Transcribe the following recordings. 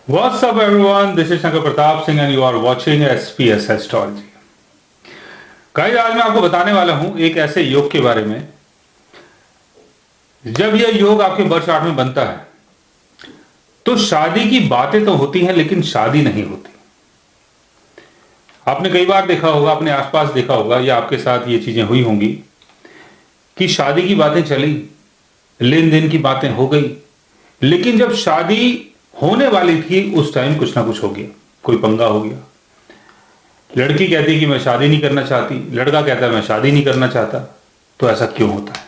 What's up everyone? This is Shankar Pratap Singh and you are watching SPS Astrology. Guys, आज मैं आपको बताने वाला हूं एक ऐसे योग के बारे में। जब यह योग आपके बर्थ चार्ट में बनता है तो शादी की बातें तो होती हैं लेकिन शादी नहीं होती। आपने कई बार देखा होगा, अपने आसपास देखा होगा या आपके साथ ये चीजें हुई होंगी कि शादी की बातें चली, लेन देन की बातें हो गई, लेकिन जब शादी होने वाली थी उस टाइम कुछ ना कुछ हो गया, कोई पंगा हो गया। लड़की कहती कि मैं शादी नहीं करना चाहती, लड़का कहता है मैं शादी नहीं करना चाहता। तो ऐसा क्यों होता है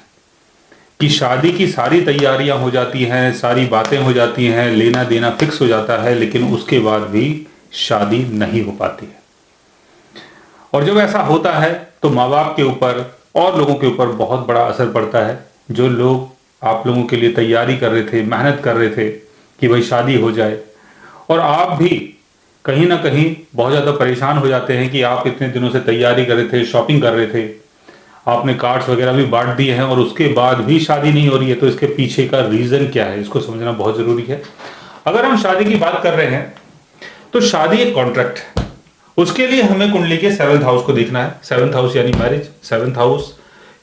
कि शादी की सारी तैयारियां हो जाती हैं, सारी बातें हो जाती हैं, लेना देना फिक्स हो जाता है, लेकिन उसके बाद भी शादी नहीं हो पाती है। और जब ऐसा होता है तो माँ बाप के ऊपर और लोगों के ऊपर बहुत बड़ा असर पड़ता है। जो लोग आप लोगों के लिए तैयारी कर रहे थे, मेहनत कर रहे थे कि भाई शादी हो जाए, और आप भी कहीं ना कहीं बहुत ज़्यादा परेशान हो जाते हैं कि आप इतने दिनों से तैयारी कर रहे थे, शॉपिंग कर रहे थे, आपने कार्ड्स वगैरह भी बांट दिए हैं और उसके बाद भी शादी नहीं हो रही है। तो इसके पीछे का रीज़न क्या है, इसको समझना बहुत ज़रूरी है। अगर हम शादी की बात कर रहे हैं तो शादी एक कॉन्ट्रैक्ट है। उसके लिए हमें कुंडली के 7th हाउस को देखना है। 7th हाउस यानी मैरिज, 7th हाउस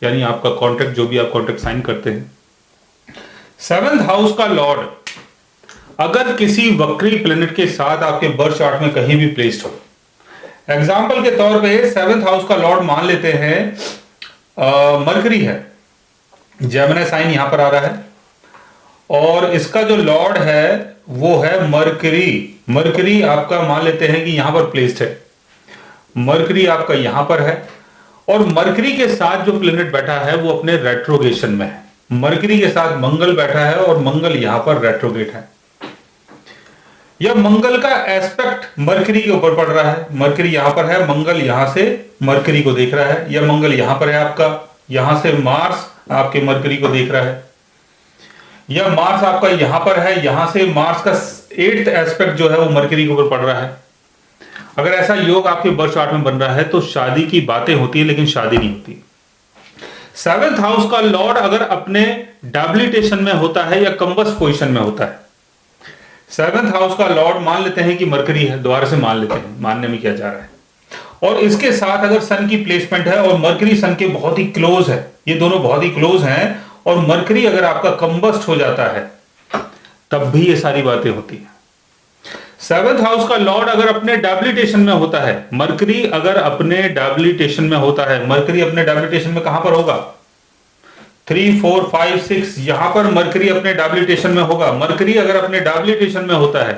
यानी आपका कॉन्ट्रैक्ट, जो भी आप कॉन्ट्रैक्ट साइन करते हैं। 7th हाउस का लॉर्ड अगर किसी वक्री प्लेनेट के साथ आपके बर्थ चार्ट में कहीं भी प्लेस्ड हो, एग्जाम्पल के तौर पे 7th हाउस का लॉर्ड मान लेते हैं मरकरी है, जेमिनी साइन यहां पर आ रहा है, और इसका जो लॉर्ड है वो है मरकरी। मरकरी आपका मान लेते हैं कि यहां पर प्लेस्ड है, मरकरी आपका यहां पर है, और मरकरी के साथ जो प्लेनेट बैठा है वो अपने रेट्रोगेशन में है। मरकरी के साथ मंगल बैठा है और मंगल यहां पर रेट्रोगेट है। यह मंगल का एस्पेक्ट मरकरी के ऊपर पड़ रहा है। मरकरी यहां पर है, मंगल यहां से मरकरी को देख रहा है। यह मंगल यहां पर है आपका, यहां से मार्स आपके मरकरी को देख रहा है। यह मार्स आपका यहां पर है, यहां से मार्स का 8th एस्पेक्ट जो है वो मरकरी के ऊपर पड़ रहा है। अगर ऐसा योग आपके बर्थ चार्ट में बन रहा है तो शादी की बातें होती है लेकिन शादी नहीं होती। 7th हाउस का लॉर्ड अगर अपने डेबिलिटेशन में होता है या कंबस पोजीशन में होता है, 7th हाउस का लॉर्ड मान लेते हैं कि मरकरी है, दोबारा से मान लेते हैं, मानने में क्या जा रहा है, और इसके साथ अगर सन की प्लेसमेंट है और मरकरी सन के बहुत ही क्लोज है, ये दोनों बहुत ही क्लोज हैं, और मरकरी अगर आपका कंबस्ट हो जाता है तब भी ये सारी बातें होती हैं। 7th हाउस का लॉर्ड अगर अपने डेबिलिटेशन में होता है, मरकरी अगर अपने डेबिलिटेशन में होता है, मरकरी अपने डेबिलिटेशन में कहां पर होगा, 3, 4, 5, 6, यहां पर मरकरी अपने डेबिलिटेशन में होगा। मरकरी अगर अपने डेबिलिटेशन में होता है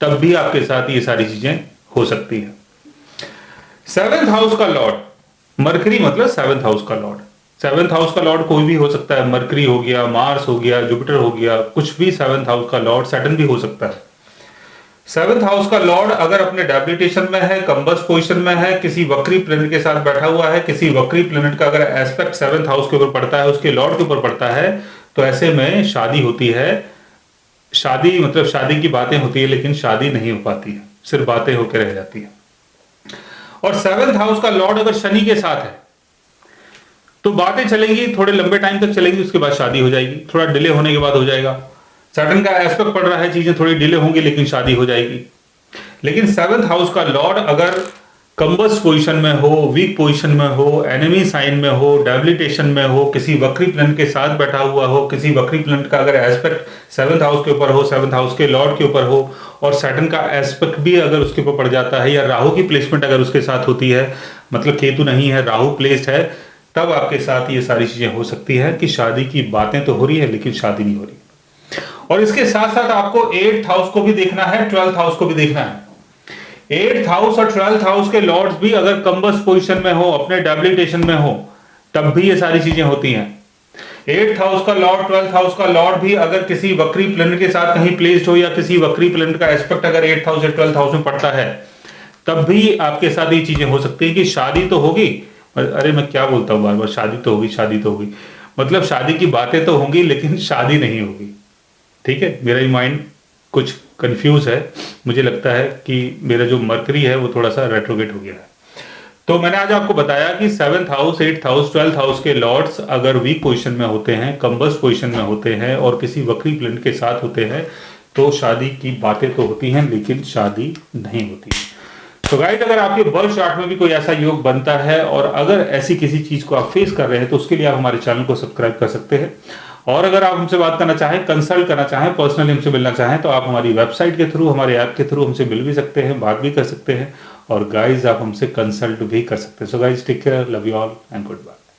तब भी आपके साथ ये सारी चीजें हो सकती है। 7th हाउस का लॉर्ड मरकरी, मतलब 7th हाउस का लॉर्ड, 7th हाउस का लॉर्ड कोई भी हो सकता है, मरकरी हो गया, मार्स हो गया, जुपिटर हो गया, कुछ भी 7th हाउस का लॉर्ड, सैटर्न भी हो सकता है। 7th हाउस का लॉर्ड अगर अपने डेबिलिटेशन में है, कंबस पोजीशन में है, किसी वक्री प्लेनेट के साथ बैठा हुआ है, किसी वक्री प्लेनेट का अगर एस्पेक्ट 7th हाउस के ऊपर पड़ता है, उसके लॉर्ड के ऊपर पड़ता है, तो ऐसे में शादी होती है। शादी मतलब शादी की बातें होती है लेकिन शादी नहीं हो पाती है, सिर्फ बातें होकर रह जाती है। और 7th हाउस का लॉर्ड अगर शनि के साथ है तो बातें चलेंगी, थोड़े लंबे टाइम तक चलेंगी, उसके बाद शादी हो जाएगी, थोड़ा डिले होने के बाद हो जाएगा। सैटर्न का एस्पेक्ट पड़ रहा है, चीजें थोड़ी डिले होंगी लेकिन शादी हो जाएगी। लेकिन 7th हाउस का लॉर्ड अगर कंबस पोजीशन में हो, वीक पोजीशन में हो, एनिमी साइन में हो, डेबिलिटेशन में हो, किसी वक्री प्लेनेट के साथ बैठा हुआ हो, किसी वक्री प्लेनेट का अगर एस्पेक्ट 7th हाउस के ऊपर हो, 7th हाउस के लॉर्ड के ऊपर हो, और सैटर्न का एस्पेक्ट भी अगर उसके ऊपर पड़ जाता है, या राहु की प्लेसमेंट अगर उसके साथ होती है, मतलब केतु नहीं है, राहु प्लेस्ड है, तब आपके साथ ये सारी चीजें हो सकती है कि शादी की बातें तो हो रही है लेकिन शादी नहीं हो रही। और इसके साथ साथ आपको 8th हाउस को भी देखना है, 12th हाउस को भी देखना है। 8th हाउस और 12th हाउस के लॉर्ड्स भी अगर कंबस पोजीशन में हो, अपने डेबिलिटेशन में हो, तब भी ये सारी चीजें होती हैं। 8th हाउस का लॉर्ड, 12th हाउस का लॉर्ड भी अगर किसी वक्री प्लेनेट के साथ कहीं प्लेस्ड हो, या किसी वक्री प्लेनेट का एस्पेक्ट अगर 8th हाउस या 12th हाउस में पड़ता है, तब भी आपके साथ ये चीजें हो सकती है कि शादी तो होगी। अरे मैं क्या बोलता हूँ बार बार, शादी तो होगी, शादी तो होगी, मतलब शादी की बातें तो होंगी लेकिन शादी नहीं होगी। ठीक है, मेरा ही माइंड कुछ कंफ्यूज है, मुझे लगता है कि मेरा जो मरकरी है वो थोड़ा सा रेट्रोगेट हो गया है। तो मैंने आज आपको बताया कि 7th house, 8th house, 12th house के लॉर्ड्स अगर वीक पोजीशन में होते हैं, कंबस पोजीशन में होते हैं और किसी वक्री प्लेनेट के साथ होते हैं, तो शादी की बातें तो होती हैं लेकिन शादी नहीं होती। तो गाइस, अगर आपके बर्थ चार्ट में भी कोई ऐसा योग बनता है और अगर ऐसी किसी चीज को आप फेस कर रहे हैं तो उसके लिए आप हमारे चैनल को सब्सक्राइब कर सकते हैं। और अगर आप हमसे बात करना चाहें, कंसल्ट करना चाहें, पर्सनली हमसे मिलना चाहें तो आप हमारी वेबसाइट के थ्रू, हमारे ऐप के थ्रू हमसे मिल भी सकते हैं, बात भी कर सकते हैं और गाइस आप हमसे कंसल्ट भी कर सकते हैं। So guys, take care, love you all and good bye.